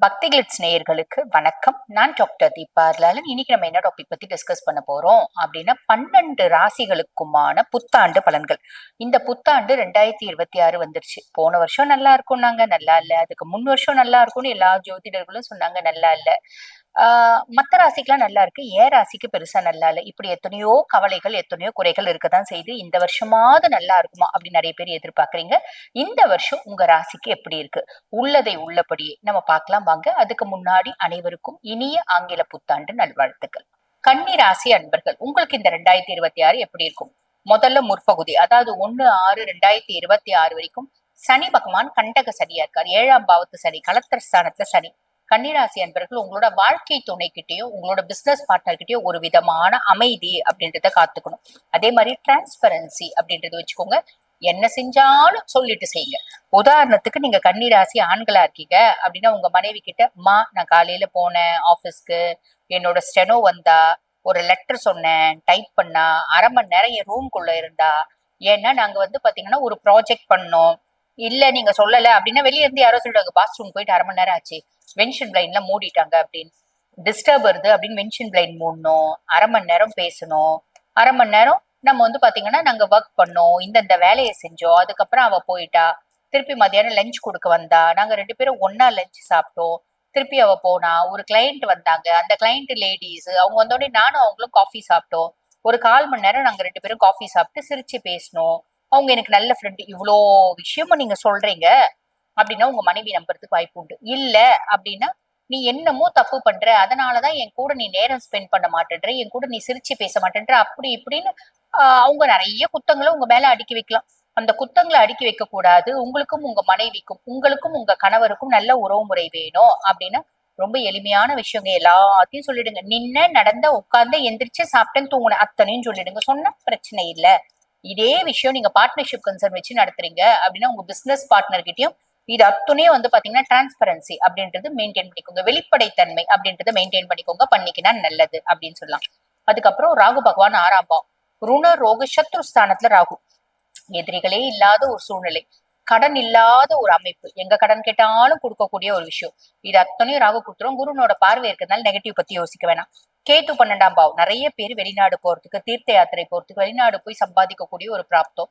பக்தி கிளிட்ஸ் நேயர்களுக்கு வணக்கம். நான் டாக்டர் தீபா லாலன். இன்னைக்கு நம்ம என்ன டாபிக் பத்தி டிஸ்கஸ் பண்ண போறோம் அப்படின்னா 12 ராசிகளுக்குமான புத்தாண்டு பலன்கள். இந்த புத்தாண்டு 2026 வந்துருச்சு. போன வருஷம் நல்லா இருக்கும் நாங்க நல்லா இல்ல, அதுக்கு முன் வருஷம் நல்லா இருக்கும்னு எல்லா ஜோதிடர்களும் சொன்னாங்க, நல்லா இல்ல. மத்த ராசிக்கெல்லாம் நல்லா இருக்கு, ஏன் ராசிக்கு பெருசா நல்லா இல்ல. இப்படி எத்தனையோ கவலைகள் எத்தனையோ குறைகள் இருக்கதான் செய்து. இந்த வருஷமாவது நல்லா இருக்குமா அப்படின்னு நிறைய பேர் எதிர்பார்க்கறீங்க. இந்த வருஷம் உங்க ராசிக்கு எப்படி இருக்கு, உள்ளதை உள்ளபடியே நம்ம பார்க்கலாம் வாங்க. அதுக்கு முன்னாடி அனைவருக்கும் இனிய ஆங்கில புத்தாண்டு நல்வாழ்த்துக்கள். கன்னி ராசி அன்பர்கள், உங்களுக்கு இந்த 2026 எப்படி இருக்கும்? முதல்ல முற்பகுதி, அதாவது 1/6/2026 வரைக்கும் சனி பகவான் கண்டக சனியா இருக்கார். 7ஆம் பாவத்து சனி, கலத்திர ஸ்தானத்துல சனி. கன்னிராசி அன்பர்கள், உங்களோட வாழ்க்கை துணைக்கிட்டயும் உங்களோட பிசினஸ் பார்ட்னர்கிட்டயும் ஒரு விதமான அமைதி அப்படின்றத காத்துக்கணும். அதே மாதிரி டிரான்ஸ்பரன்சி அப்படின்றத வச்சுக்கோங்க. என்ன செஞ்சாலும் சொல்லிட்டு செய்யுங்க. உதாரணத்துக்கு நீங்க கன்னிராசி ஆண்களா இருக்கீங்க அப்படின்னா உங்க மனைவி கிட்ட, மா நான் காலையில போனேன் ஆபீஸ்க்கு, என்னோட ஸ்டெனோ வந்தா, ஒரு லெட்டர் சொன்னேன் டைப் பண்ணா, அரை மணி நேரம் என் ரூம்குள்ள இருந்தா, ஏன்னா நாங்க பாத்தீங்கன்னா ஒரு ப்ராஜெக்ட் பண்ணோம், இல்ல நீங்க சொல்லல அப்படின்னா வெளியே இருந்து யாரோ சொல்லிடுவாங்க, பாத்ரூம் போயிட்டு அரை மணி நேரம் ஆச்சு, வென்ஷன் பிளைன்ல மூடிட்டாங்க அப்படின்னு. டிஸ்டர்ப் வருது அப்படின்னு வென்ஷன் பிளைன் மூடணும், அரை மணி நேரம் பேசணும், அரை மணி நேரம் நம்ம பாத்தீங்கன்னா நாங்க ஒர்க் பண்ணோம், இந்த வேலையை செஞ்சோம், அதுக்கப்புறம் அவ போயிட்டா, திருப்பி மத்தியானம் லஞ்ச் கொடுக்க வந்தா, நாங்க 2 பேரும் ஒன்னா லஞ்ச் சாப்பிட்டோம், திருப்பி அவ போனா, ஒரு கிளையண்ட் வந்தாங்க, அந்த கிளையண்ட் லேடிஸ், அவங்க வந்தோடனே நானும் அவங்களும் காஃபி சாப்பிட்டோம், ஒரு 1/4 மணி நேரம் நாங்க 2 பேரும் காஃபி சாப்பிட்டு சிரிச்சு பேசணும், அவங்க எனக்கு நல்ல ஃப்ரெண்டு. இவ்வளோ விஷயமும் நீங்க சொல்றீங்க அப்படின்னா உங்க மனைவி நம்புறதுக்கு வாய்ப்பு உண்டு. இல்ல அப்படின்னா, நீ என்னமோ தப்பு பண்ற, அதனாலதான் என் கூட நீ நேரம் ஸ்பெண்ட் பண்ண மாட்டேன்ற, என் கூட நீ சிரிச்சு பேச மாட்டேன்ற, அப்படி இப்படின்னு அவங்க நிறைய குத்தங்களை உங்க மேல அடுக்கி வைக்கலாம். அந்த குத்தங்களை அடுக்கி வைக்க கூடாது. உங்களுக்கும் உங்க மனைவிக்கும் உங்களுக்கும் உங்க கணவருக்கும் நல்ல உறவு முறை வேணும் அப்படின்னா ரொம்ப எளிமையான விஷயங்க. எல்லாத்தையும் சொல்லிடுங்க. நின்ன நடந்த உட்கார்ந்து எந்திரிச்சு சாப்பிட்டேன்னு தூங்குன அத்தனையும் சொல்லிடுங்க. சொன்ன பிரச்சனை இல்ல. இதே விஷயம் நீங்க பார்ட்னர்ஷிப் கன்சர்ன் வச்சு நடத்துறீங்க அப்படின்னா உங்க பிசினஸ் பார்ட்னர் கிட்டயும் இது அத்துணையும் பாத்தீங்கன்னா டிரான்ஸ்பரன்சி அப்படின்றது மெயின்டைன் பண்ணிக்கோங்க, வெளிப்படைத்தன்மை அப்படின்றத மெயின்டைன் பண்ணிக்கோங்க, பண்ணிக்கினா நல்லது அப்படின்னு சொல்லலாம். அதுக்கப்புறம் ராகு பகவான் 6ஆம் பாவம், ருண ரோக சத்ரு ஸ்தானத்துல ராகு. எதிரிகளே இல்லாத ஒரு சூழ்நிலை, கடன் இல்லாத ஒரு அமைப்பு, எங்க கடன் கேட்டாலும் கொடுக்கக்கூடிய ஒரு விஷயம், இது அத்தனையும் ராகு கொடுத்துரும். குருனோட பார்வை இருக்கிறதுனால நெகட்டிவ் பத்தி யோசிக்க வேணாம். கேது 12ஆம் பாவம், நிறைய பேர் வெளிநாடு போறதுக்கு, தீர்த்த யாத்திரை போறதுக்கு, வெளிநாடு போய் சம்பாதிக்கக்கூடிய ஒரு பிராப்தம்,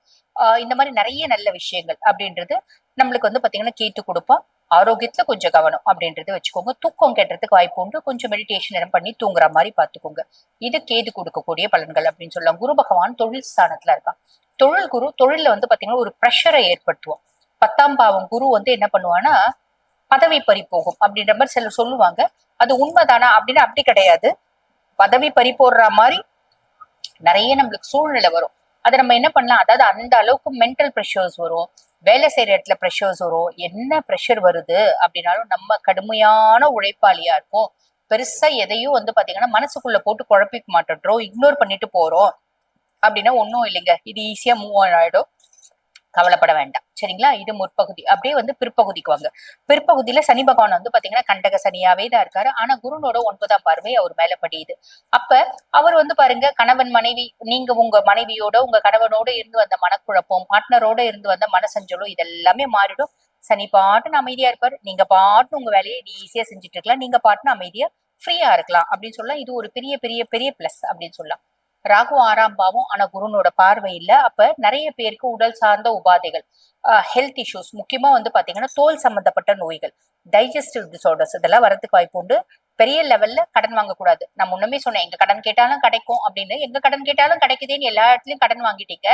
இந்த மாதிரி நிறைய நல்ல விஷயங்கள் அப்படின்றது நம்மளுக்கு பாத்தீங்கன்னா கேத்து கொடுப்போம். ஆரோக்கியத்துல கொஞ்சம் கவனம் அப்படின்றது வச்சுக்கோங்க. தூக்கம் கெட்டுறதுக்கு வாய்ப்பு உண்டு, கொஞ்சம் மெடிடேஷன் பண்ணி தூங்குற மாதிரி பாத்துக்கோங்க. இது கேது கொடுக்கக்கூடிய பலன்கள் அப்படின்னு சொல்லலாம். குரு பகவான் தொழில் ஸ்தானத்துல இருக்கான். தொழில் குரு தொழில்ல பாத்தீங்கன்னா ஒரு ப்ரெஷரை ஏற்படுத்துவோம். 10ஆம் பாவம் குரு என்ன பண்ணுவான்னா பதவி பறி போகும் அப்படின்ற மாதிரி சிலர் சொல்லுவாங்க. அது உண்மைதானா அப்படின்னா அப்படி கிடையாது. பதவி பறி போடுற மாதிரி நிறைய நம்மளுக்கு சூழ்நிலை வரும். அதை நம்ம என்ன பண்ணலாம், அதாவது அந்த அளவுக்கு மென்டல் ப்ரெஷர்ஸ் வரும், வேலை செய்யற இடத்துல ப்ரெஷர்ஸ் வரும். என்ன ப்ரெஷர் வருது அப்படின்னாலும் நம்ம கடுமையான உழைப்பாளியா இருக்கும். பெருசா எதையும் பாத்தீங்கன்னா மனசுக்குள்ள போட்டு குழப்பிக்க மாட்டோம், இக்னோர் பண்ணிட்டு போறோம் அப்படின்னா ஒன்னும் இல்லைங்க, இது ஈஸியா மூவ் ஆயிடும், கவலைப்பட வேண்டாம் சரிங்களா. இது முற்பகுதி. அப்படியே பிற்பகுதிக்கு வாங்க. பிற்பகுதியில சனி பகவான் பாத்தீங்கன்னா கண்டக சனியாவே தான் இருக்காரு. ஆனா குருனோட 9ஆம் பார்வை அவர் மேல படியுது. அப்ப அவர் பாருங்க, கணவன் மனைவி, நீங்க உங்க மனைவியோட உங்க கணவனோட இருந்து வந்த மனக்குழப்பம், பார்ட்னரோட இருந்து வந்த மனசஞ்சலம், இதெல்லாமே மாறிடும். சனி பாட்டுன்னு அமைதியா இருப்பாரு, நீங்க பாட்டுன்னு உங்க வேலையை ஈஸியா செஞ்சுட்டு இருக்கலாம், நீங்க பாட்டுன்னு அமைதியா ஃப்ரீயா இருக்கலாம் அப்படின்னு சொல்லலாம். இது ஒரு பெரிய பெரிய பெரிய பிளஸ் அப்படின்னு சொல்லலாம். ராகு 6ஆம் பாவம், ஆனா குருனோட பார்வை இல்ல. அப்ப நிறைய பேருக்கு உடல் சார்ந்த உபாதைகள், ஹெல்த் இஷ்யூஸ், முக்கியமா பாத்தீங்கன்னா தோல் சம்பந்தப்பட்ட நோய்கள், டைஜஸ்டிவ் டிசார்டர்ஸ், இதெல்லாம் வரதுக்கு வாய்ப்பு உண்டு. பெரிய லெவல்ல கடன் வாங்கக்கூடாது. நான் முன்னமே சொன்னேன், எங்க கடன் கேட்டாலும் கிடைக்கும் அப்படின்னு. எங்க கடன் கேட்டாலும் கிடைக்குதுன்னு எல்லா இடத்துலயும் கடன் வாங்கிட்டீங்க,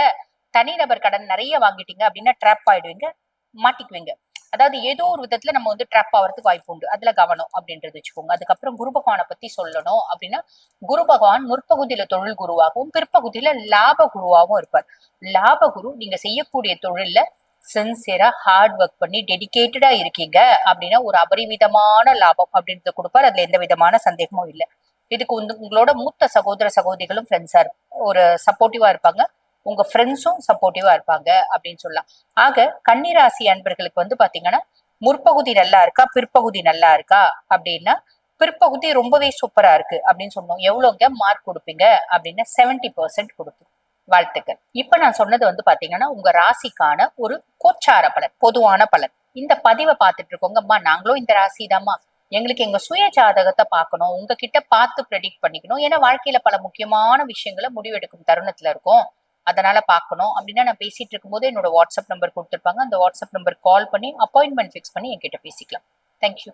தனிநபர் கடன் நிறைய வாங்கிட்டீங்க அப்படின்னா ட்ராப் ஆயிடுவீங்க, மாட்டிக்குவீங்க. அதாவது ஏதோ ஒரு விதத்துல நம்ம ட்ராப் ஆகிறதுக்கு வாய்ப்பு உண்டு, அதுல கவனம் அப்படின்றது வச்சுக்கோங்க. அதுக்கப்புறம் குரு பகவானை பத்தி சொல்லணும் அப்படின்னா, குரு பகவான் முற்பகுதியில தொழில் குருவாகவும் பிற்பகுதியில லாப குருவாகவும் இருப்பார். லாப குரு நீங்க செய்யக்கூடிய தொழில்ல சின்சியரா ஹார்ட் ஒர்க் பண்ணி டெடிகேட்டடா இருக்கீங்க அப்படின்னா ஒரு அபரிவிதமான லாபம் அப்படின்றத கொடுப்பார். அதுல எந்த விதமான சந்தேகமும் இல்லை. இதுக்கு உங்களோட மூத்த சகோதர சகோதரிகளும் ஃப்ரெண்ட்ஸா ஒரு சப்போர்ட்டிவா இருப்பாங்க, உங்க ஃப்ரெண்ட்ஸும் சப்போர்ட்டிவா இருப்பாங்க அப்படின்னு சொல்லலாம். ஆக கன்னிராசி அன்பர்களுக்கு பாத்தீங்கன்னா முற்பகுதி நல்லா இருக்கா பிற்பகுதி நல்லா இருக்கா அப்படின்னா, பிற்பகுதி ரொம்பவே சூப்பரா இருக்கு அப்படின்னு சொன்னோம். எவ்வளவுங்க மார்க் கொடுப்பீங்க அப்படின்னா 70% கொடுப்பீங்க. வாழ்த்துக்கள். இப்ப நான் சொன்னது பாத்தீங்கன்னா உங்க ராசிக்கான ஒரு கோச்சார பலன், பொதுவான பலன். இந்த பதிவை பார்த்துட்டு இருக்கோங்கம்மா நாங்களும் இந்த ராசிதாம்மா, எங்களுக்கு எங்க சுய ஜாதகத்தை பார்க்கணும், உங்ககிட்ட பார்த்து ப்ரெடிக்ட் பண்ணிக்கணும். ஏன்னா வாழ்க்கையில பல முக்கியமான விஷயங்களை முடிவெடுக்கும் தருணத்துல இருக்கும். அதனால பார்க்கணும் அப்படின்னா நான் பேசிட்டு இருக்கும்போது என்னோட வாட்ஸ்அப் நம்பர் கொடுத்துருப்பாங்க. அந்த வாட்ஸ்அப் நம்பர் கால் பண்ணி அப்பாயின்மெண்ட் ஃபிக்ஸ் பண்ணி என்கிட்ட பேசிக்கலாம். தேங்க்யூ.